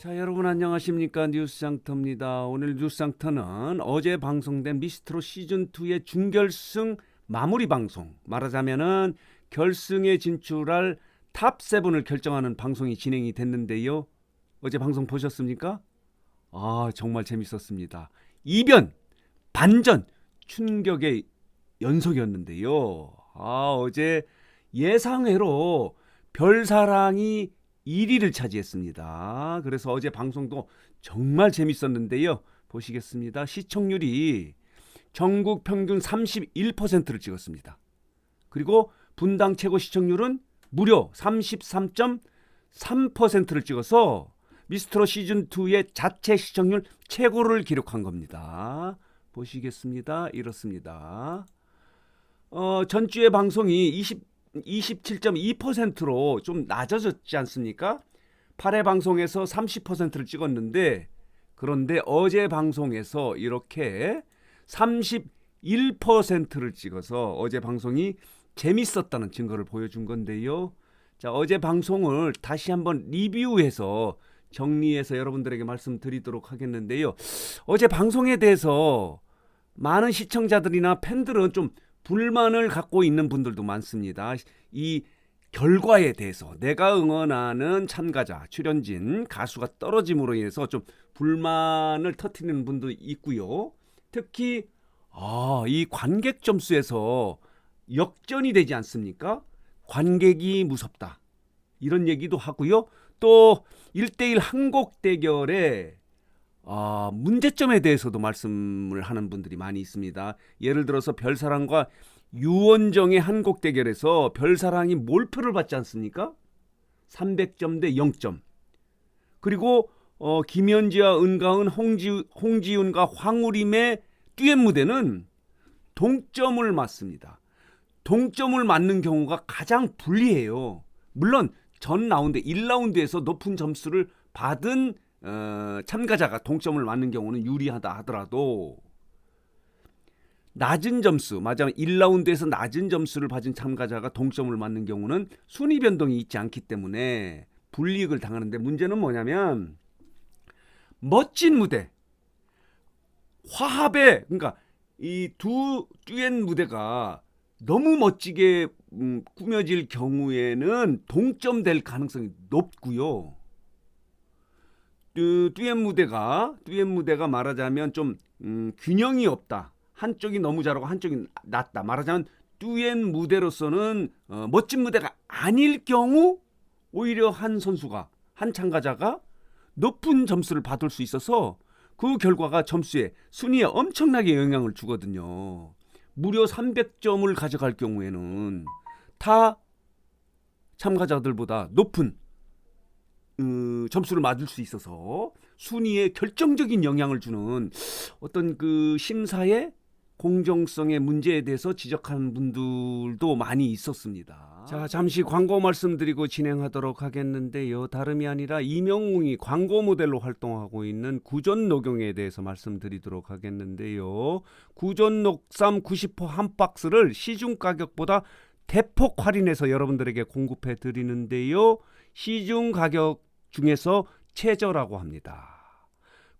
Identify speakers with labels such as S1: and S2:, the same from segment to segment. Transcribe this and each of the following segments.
S1: 자, 여러분 안녕하십니까? 뉴스장터입니다. 오늘 뉴스장터는 어제 방송된 미스트롯 시즌2의 준결승 마무리 방송, 말하자면은 결승에 진출할 탑7을 결정하는 방송이 진행이 됐는데요. 어제 방송 보셨습니까? 정말 재밌었습니다. 이변, 반전, 충격의 연속이었는데요. 어제 예상외로 별사랑이 1위를 차지했습니다. 그래서 어제 방송도 정말 재밌었는데요. 보시겠습니다. 시청률이 전국 평균 31%를 찍었습니다. 그리고 분당 최고 시청률은 무려 33.3%를 찍어서 미스트롯 시즌2의 자체 시청률 최고를 기록한 겁니다. 보시겠습니다. 이렇습니다. 전주의 방송이 27.2%로 좀 낮아졌지 않습니까? 8회 방송에서 30%를 찍었는데, 그런데 어제 방송에서 이렇게 31%를 찍어서 어제 방송이 재밌었다는 증거를 보여준 건데요. 자, 어제 방송을 다시 한번 리뷰해서 정리해서 여러분들에게 말씀드리도록 하겠는데요. 어제 방송에 대해서 많은 시청자들이나 팬들은 좀 불만을 갖고 있는 분들도 많습니다. 이 결과에 대해서 내가 응원하는 참가자, 출연진, 가수가 떨어짐으로 인해서 좀 불만을 터뜨리는 분도 있고요. 특히 이 관객 점수에서 역전이 되지 않습니까? 관객이 무섭다. 이런 얘기도 하고요. 또 1대1 한곡 대결에 문제점에 대해서도 말씀을 하는 분들이 많이 있습니다. 예를 들어서 별사랑과 유원정의 한곡 대결에서 별사랑이 몰표를 받지 않습니까? 300점 대 0점. 그리고 김현지와 은가은, 홍지윤과 황우림의 듀엣 무대는 동점을 맞습니다. 동점을 맞는 경우가 가장 불리해요. 물론 전 라운드 1라운드에서 높은 점수를 받은 참가자가 동점을 맞는 경우는 유리하다 하더라도 낮은 점수, 맞아 1라운드에서 낮은 점수를 받은 참가자가 동점을 맞는 경우는 순위 변동이 있지 않기 때문에 불이익을 당하는데, 문제는 뭐냐면 멋진 무대, 화합의, 그러니까 이 두 듀엣 무대가 너무 멋지게 꾸며질 경우에는 동점될 가능성이 높고요. 듀엣 무대가 말하자면 좀 균형이 없다. 한쪽이 너무 잘하고 한쪽이 낮다. 말하자면 듀엣 무대로서는 멋진 무대가 아닐 경우 오히려 한 참가자가 높은 점수를 받을 수 있어서 그 결과가 점수에, 순위에 엄청나게 영향을 주거든요. 무려 300점을 가져갈 경우에는 타 참가자들보다 높은 점수를 맞을 수 있어서 순위에 결정적인 영향을 주는 어떤 그 심사의 공정성의 문제에 대해서 지적하는 분들도 많이 있었습니다. 자, 잠시 광고 말씀드리고 진행하도록 하겠는데요. 다름이 아니라 이명웅이 광고 모델로 활동하고 있는 구전녹용에 대해서 말씀드리도록 하겠는데요. 구전녹삼 90% 한 박스를 시중 가격보다 대폭 할인해서 여러분들에게 공급해 드리는데요. 시중 가격 중에서 최저라고 합니다.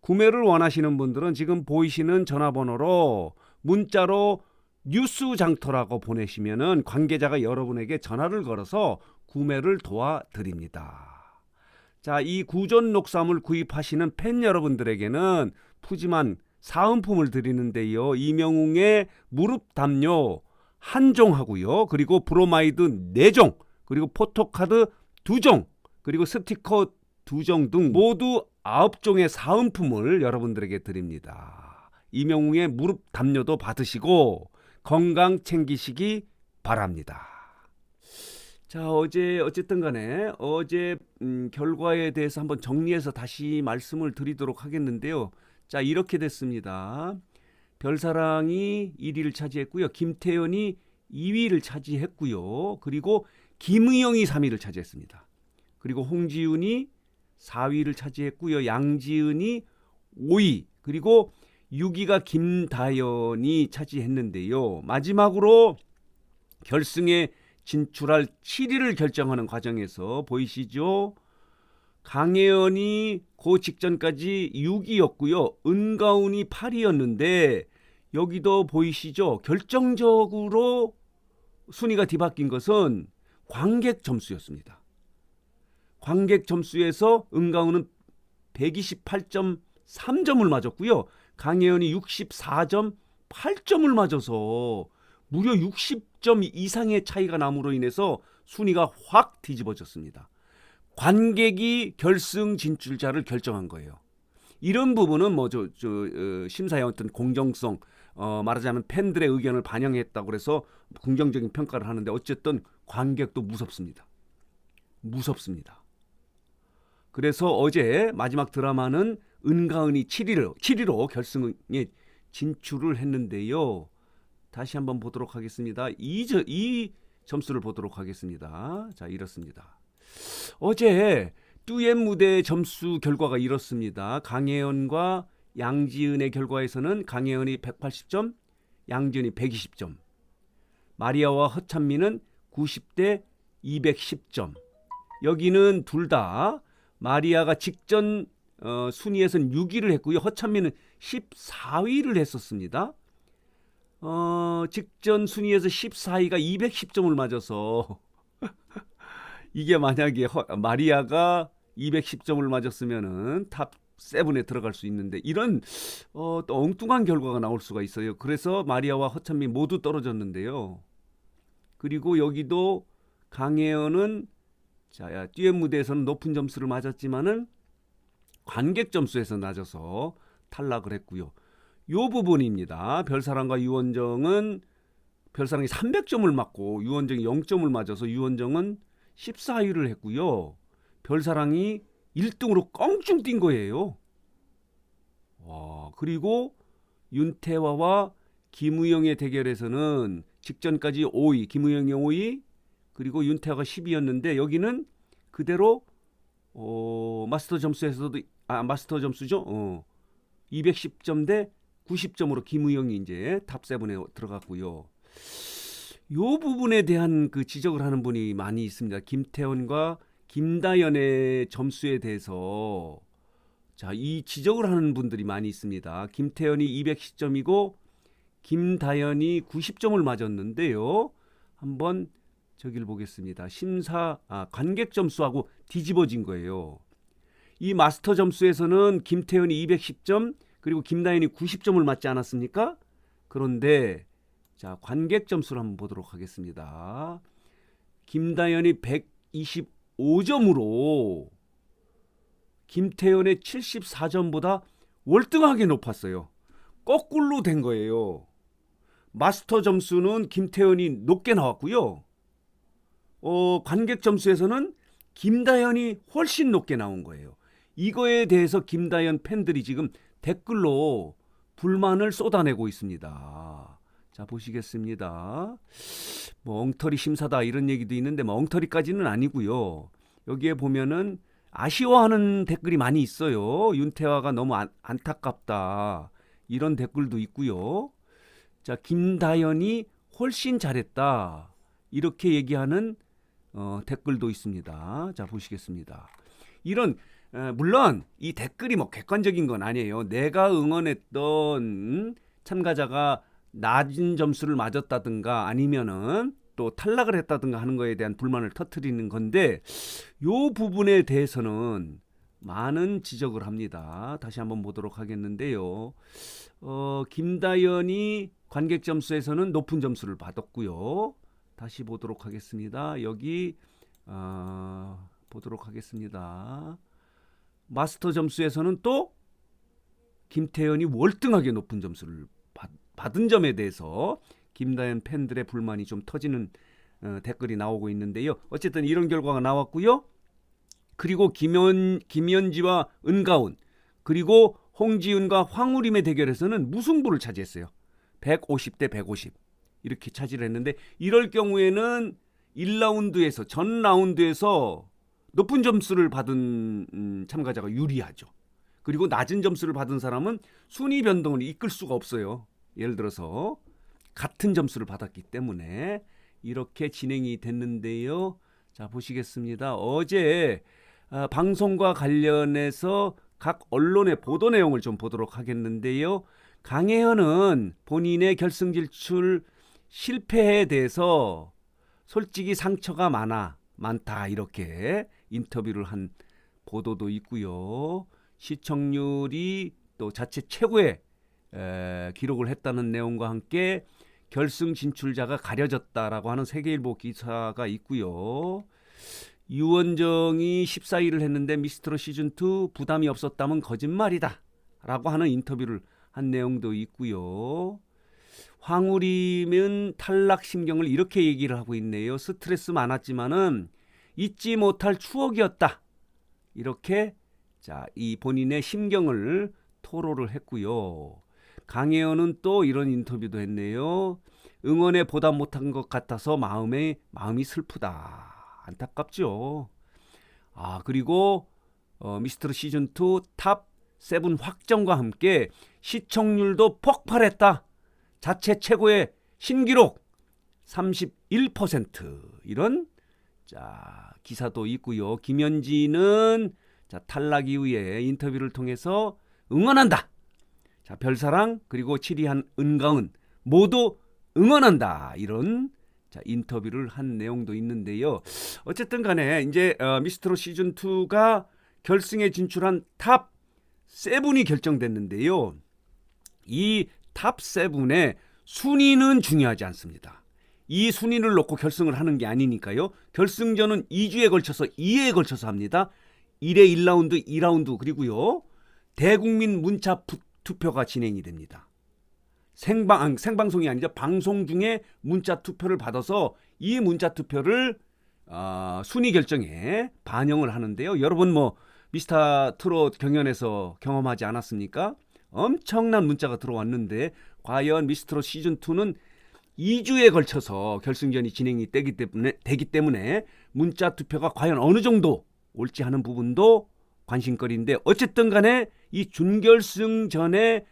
S1: 구매를 원하시는 분들은 지금 보이시는 전화번호로 문자로 뉴스장터라고 보내시면은 관계자가 여러분에게 전화를 걸어서 구매를 도와드립니다. 자, 이 구전녹삼을 구입하시는 팬 여러분들에게는 푸짐한 사은품을 드리는데요. 이명웅의 무릎 담요 한 종하고요. 그리고 브로마이드 4종, 그리고 포토카드 2종, 그리고 스티커 2종 등 모두 9종의 사은품을 여러분들에게 드립니다. 이명웅의 무릎 담요도 받으시고 건강 챙기시기 바랍니다. 자, 어쨌든 간에 어제 결과에 대해서 한번 정리해서 다시 말씀을 드리도록 하겠는데요. 자, 이렇게 됐습니다. 별사랑이 1위를 차지했고요. 김태현이 2위를 차지했고요. 그리고 김의영이 3위를 차지했습니다. 그리고 홍지윤이 4위를 차지했고요. 양지은이 5위, 그리고 6위가 김다연이 차지했는데요. 마지막으로 결승에 진출할 7위를 결정하는 과정에서 보이시죠? 강혜연이 그 직전까지 6위였고요. 은가운이 8위였는데 여기도 보이시죠? 결정적으로 순위가 뒤바뀐 것은 관객 점수였습니다. 관객 점수에서 은가운은 128.3점을 맞았고요. 강혜연이 64.8점을 맞아서 무려 60점 이상의 차이가 남으로 인해서 순위가 확 뒤집어졌습니다. 관객이 결승 진출자를 결정한 거예요. 이런 부분은 뭐 심사의 어떤 공정성, 말하자면 팬들의 의견을 반영했다고 해서 긍정적인 평가를 하는데 어쨌든 관객도 무섭습니다. 무섭습니다. 그래서 어제 마지막 드라마는 은가은이 7위로 결승에 진출을 했는데요. 다시 한번 보도록 하겠습니다. 이 점수를 보도록 하겠습니다. 자, 이렇습니다. 어제 뚜엔 무대 점수 결과가 이렇습니다. 강혜연과 양지은의 결과에서는 강혜연이 180점, 양지은이 120점. 마리아와 허찬미는 90대 210점. 여기는 둘 다 마리아가 직전 순위에서는 6위를 했고요. 허찬미는 14위를 했었습니다. 직전 순위에서 14위가 210점을 맞아서 이게 만약에 마리아가 210점을 맞았으면은 탑 7에 들어갈 수 있는데 이런 또 엉뚱한 결과가 나올 수가 있어요. 그래서 마리아와 허찬미 모두 떨어졌는데요. 그리고 여기도 강혜연은 듀엣 무대에서는 높은 점수를 맞았지만은 관객 점수에서 낮아서 탈락을 했고요. 요 부분입니다. 별사랑과 유원정은 별사랑이 300점을 맞고 유원정이 0점을 맞아서 유원정은 14위를 했고요. 별사랑이 1등으로 껑충 뛴 거예요. 그리고 윤태화와 김우영의 대결에서는 직전까지 5위, 김우영이 5위, 그리고 윤태화가 10위였는데 여기는 그대로 마스터 점수에서도 마스터 점수죠. 210점 대 90점으로 김우영이 이제 탑 7에 들어갔고요. 요 부분에 대한 그 지적을 하는 분이 많이 있습니다. 김태원과 김다연의 점수에 대해서 이 지적을 하는 분들이 많이 있습니다. 김태연이 210점이고 김다연이 90점을 맞았는데요. 한번 저기를 보겠습니다. 관객 점수하고 뒤집어진 거예요. 이 마스터 점수에서는 김태연이 210점 그리고 김다연이 90점을 맞지 않았습니까? 그런데 관객 점수를 한번 보도록 하겠습니다. 김다연이 125점으로 김태연의 74점보다 월등하게 높았어요. 거꾸로 된 거예요. 마스터 점수는 김태연이 높게 나왔고요. 관객 점수에서는 김다연이 훨씬 높게 나온 거예요. 이거에 대해서 김다연 팬들이 지금 댓글로 불만을 쏟아내고 있습니다. 자, 보시겠습니다. 뭐 엉터리 심사다 이런 얘기도 있는데 뭐 엉터리까지는 아니고요. 여기에 보면은 아쉬워하는 댓글이 많이 있어요. 윤태화가 너무 안타깝다 이런 댓글도 있고요. 자, 김다연이 훨씬 잘했다 이렇게 얘기하는 댓글도 있습니다. 자, 보시겠습니다. 이런 물론 이 댓글이 뭐 객관적인 건 아니에요. 내가 응원했던 참가자가 낮은 점수를 맞았다든가 아니면은 또 탈락을 했다든가 하는 거에 대한 불만을 터뜨리는 건데 요 부분에 대해서는 많은 지적을 합니다. 다시 한번 보도록 하겠는데요. 김다연이 관객 점수에서는 높은 점수를 받았고요. 다시 보도록 하겠습니다. 여기 보도록 하겠습니다. 마스터 점수에서는 또 김태연이 월등하게 높은 점수를 받은 점에 대해서 김다연 팬들의 불만이 좀 터지는 댓글이 나오고 있는데요. 어쨌든 이런 결과가 나왔고요. 그리고 김연지와 은가운 그리고 홍지은과 황우림의 대결에서는 무승부를 차지했어요. 150대 150 이렇게 차지를 했는데 이럴 경우에는 1라운드에서 전 라운드에서 높은 점수를 받은 참가자가 유리하죠. 그리고 낮은 점수를 받은 사람은 순위 변동을 이끌 수가 없어요. 예를 들어서 같은 점수를 받았기 때문에 이렇게 진행이 됐는데요. 자, 보시겠습니다. 어제 방송과 관련해서 각 언론의 보도 내용을 좀 보도록 하겠는데요. 강혜연은 본인의 결승 진출 실패에 대해서 솔직히 상처가 많다 이렇게 인터뷰를 한 보도도 있고요. 시청률이 또 자체 최고의 기록을 했다는 내용과 함께 결승 진출자가 가려졌다라고 하는 세계일보 기사가 있고요. 유원정이 14위를 했는데 미스트롯 시즌2 부담이 없었다면 거짓말이다 라고 하는 인터뷰를 한 내용도 있고요. 황우림은 탈락 심경을 이렇게 얘기를 하고 있네요. 스트레스 많았지만은 잊지 못할 추억이었다. 이렇게 이 본인의 심경을 토로를 했고요. 강혜연은 또 이런 인터뷰도 했네요. 응원에 보답 못한 것 같아서 마음이 슬프다. 안타깝죠. 그리고 미스트롯 시즌2 탑 7 확정과 함께 시청률도 폭발했다. 자체 최고의 신기록 31% 이런 기사도 있고요. 김현지는 탈락 이후에 인터뷰를 통해서 응원한다. 별사랑 그리고 7위한 은가은 모두 응원한다. 이런 인터뷰를 한 내용도 있는데요. 어쨌든 간에 이제 미스트롯 시즌2가 결승에 진출한 탑 7이 결정됐는데요. 이 탑 7의 순위는 중요하지 않습니다. 이 순위를 놓고 결승을 하는 게 아니니까요. 결승전은 2주에 걸쳐서 2회에 걸쳐서 합니다. 1회 1라운드, 2라운드 그리고요. 대국민 문자 투표가 진행이 됩니다. 생방송이 아니죠. 방송 중에 문자 투표를 받아서 이 문자 투표를 순위 결정에 반영을 하는데요. 여러분 미스터 트롯 경연에서 경험하지 않았습니까? 엄청난 문자가 들어왔는데 과연 미스트롯 시즌2는 2주에 걸쳐서 결승전이 진행이 되기 때문에 문자 투표가 과연 어느 정도 올지 하는 부분도 관심거리인데 어쨌든 간에 이 준결승전에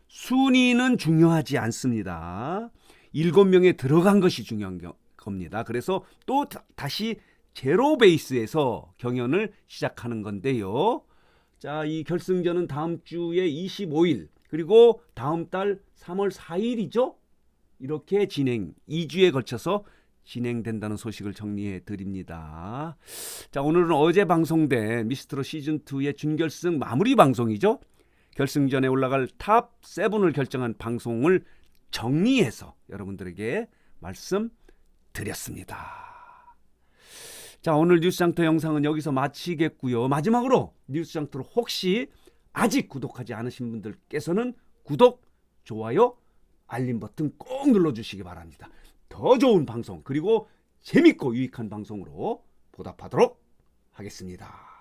S1: 순위는 중요하지 않습니다. 7명에 들어간 것이 중요한 겁니다. 그래서 또 다시 제로 베이스에서 경연을 시작하는 건데요. 이 결승전은 다음 주에 25일 그리고 다음 달 3월 4일이죠. 이렇게 2주에 걸쳐서 진행된다는 소식을 정리해 드립니다. 오늘은 어제 방송된 미스트롯 시즌2의 준결승 마무리 방송이죠. 결승전에 올라갈 탑 7을 결정한 방송을 정리해서 여러분들에게 말씀드렸습니다. 오늘 뉴스장터 영상은 여기서 마치겠고요. 마지막으로 뉴스장터를 혹시 아직 구독하지 않으신 분들께서는 구독, 좋아요, 알림 버튼 꼭 눌러주시기 바랍니다. 더 좋은 방송 그리고 재밌고 유익한 방송으로 보답하도록 하겠습니다.